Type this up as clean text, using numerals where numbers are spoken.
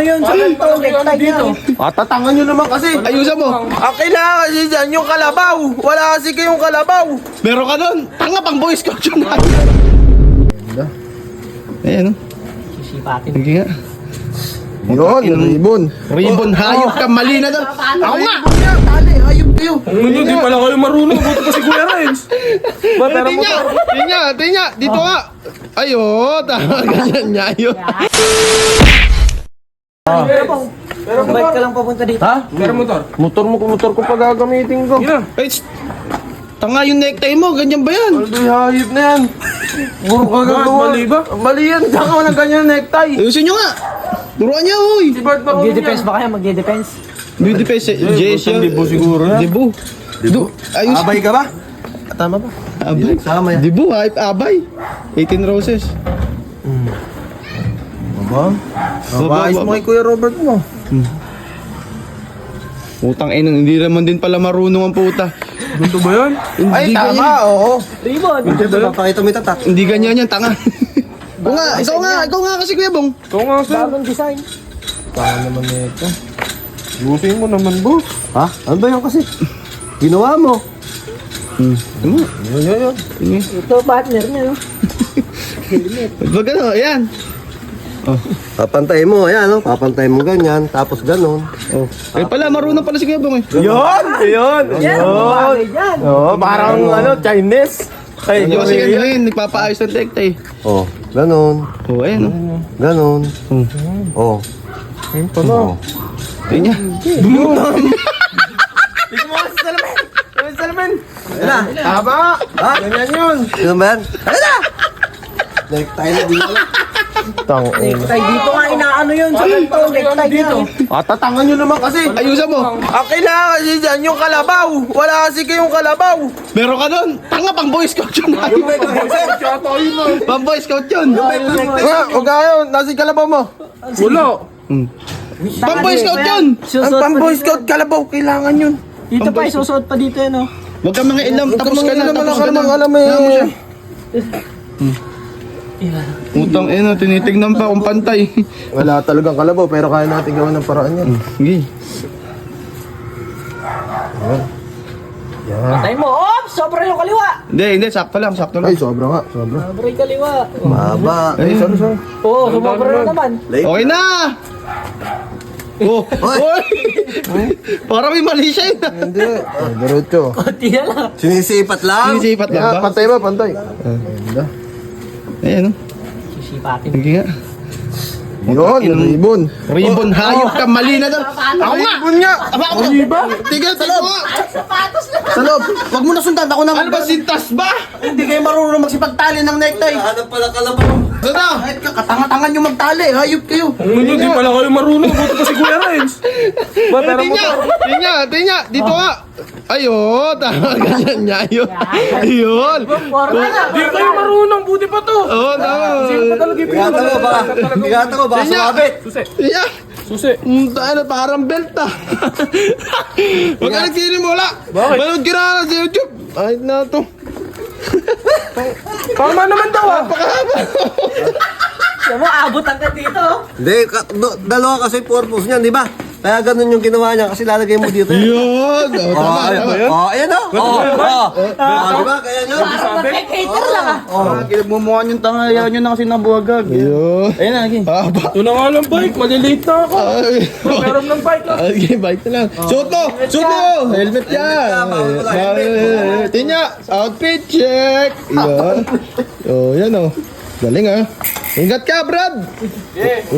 yun sa ganito, necktie dito. Tatangan nyo naman kasi. Ayusan mo. Kailangan kasi dyan yung kalabaw. Wala kasi kayong kalabaw. Meron ka doon. Tanga pang Boy Scout yun. Ayan, no? Sisipatin. Sige nga. Yun, ribbon. Ribbon, hayop ka, mali na doon. Ako nga! Tali, hayop kayo. Hindi pala kayo marunong. Buto pa si Kuya Renz. Tinya, dito nga. Ayo, tama, ganyan niya, ayun. Pero bike ka lang papunta dito. Ha? Pero motor. Motor ko pa gagamitin ko. Yun na. Ay, tanga yung necktie mo, ganyan ba yan? Aldoy, hayop na yan. Puro ka gagawa. Mali ba? Mali yan. Saka mo ng ganyan necktie. Ayusin nyo nga. Turuan niya, uy. Si Bart ba Magde-defense ba kayo? Magde-defense? Beauty face, Jess yun. Dibo siguro yan. Dibu. Ayos. Abay ka ba? Tama ba? Abay. Sama yan. Dibu, hype, abay. 18 roses. Aba? Mabayos mo kay Kuya Robert mo. Putang ina, hindi naman din pala marunong ang puta. Ganito ba yan? Ay, Hindi tama, ganyan. oo. Ribbon! Ito, papakita mo itatak. Hindi ganyan yan, tanga. Ikaw nga kasi Kuya Bong. Ito nga sir. Bagong design. Tama naman nito. Gusin mo naman boss. Ha? Ano ba yan kasi? Ginawa mo. Ano? Yun. Ito partner niya, no? Wag ano, ayan. Papantay mo, ayan, no? Papantay mo ganyan, tapos ganon. Oh. Eh pala, marunong pala si Kuya Bong eh. Yun! Yan, bagay dyan. Oo, parang Chinese. Ay, Yung kasi ganyan, nagpapaayos ng necktie. Oh, ganon. Oh, ayan oh. Ganon. Oh. Ayun pala. Tingnan. Tignan mo sa salamin! Sa salamin! Wala. Tama! Ha? Ganyan yun. Ano ba yan? Ano na? Necktie na dito. Necktie dito nga inaano yun sa ganito, necktie dito. Tatangan nyo naman kasi. Ayusan mo. Kailangan kasi dyan yung kalabaw. Wala kasi kayong kalabaw. Meron ka doon. Tanga pang Boy Scout yun. Pang Boy Scout yun. Huwag kayo, nasa yung kalabaw mo. Wala. Pang Boy Scout yun. Ang pang-boy scout kalabaw, kailangan yun. Dito pa, isusuot pa dito yun, no? Huwag ka mga ilam, tapos ka na, naman tapos ang ka na. alam eh. Utang ina, tinitignan pa kung pantay. Wala talagang kalabaw, pero kaya natin gawa ng paraan yan. Sige. Patay mo, sobra yung kaliwa. Hindi, sakto lang. Ay, sobra nga, sobra. Sobra yung kaliwa. Mahaba. Ay, sorry. Oo, sumobra na naman. Okay na! Oh! Oy! Parang may mali siya yun. Hindi. Diretso. Kunti na lang. Sinisipat lang. Sinisipat lang ba? Pantay ba, pantay. Ganda. Ayan oh. Sisipatin. Sige nga. Yun, ribbon. Ribbon, hayop ka, mali na doon. Ako nga! Ribbon nga. Ako ba? Tigil, sa loob! Sa loob. Huwag mo na sundan. Ako na. Ano ba, sintas ba? Hindi kayo marunong magsipagtali ng necktie. Hanap pala kalabaw. Ano? Kahit ka, katanga-tangan nyo magtali. Hayop kayo. Hindi pala kayo marunong. Buto pa si Kuya Renz. Tinya, dito nga. Ayo, tama, ganyan niya, ayun. Ayun. Hindi kayo marunong. Buti pa to. Oo, tama. Bigata ko, baka sumabit. Susi. Tinya. Susi. Ano, parang belt ah. Huwag ka nagsinimula. Bakit? Manood ka na sa YouTube. Ay na to. Tama naman daw ah. Siya mo, abot hanggang dito. Hindi, dalawa kasi purpose niyan, di ba? Kaya ganun yung ginawa niya kasi lalagay mo dito. Yun. Tama. Ayan o. Di ba? Kaya nyo. Parang mag-cater lang, ah. Kinagmumuhan yung tanga. Ayaw nyo na kasi nabuwagag. Ayun. Ayun na, lagi. Ito na nga lang bike. Malilate na ako. Meron ng bike lang. Okay, bike na lang. Suot mo! Suot mo! Helmet yan! Tinya! Outfit check! Yan. Oh, yan oh. Galing ah. Ingat ka, Brad! Ingat.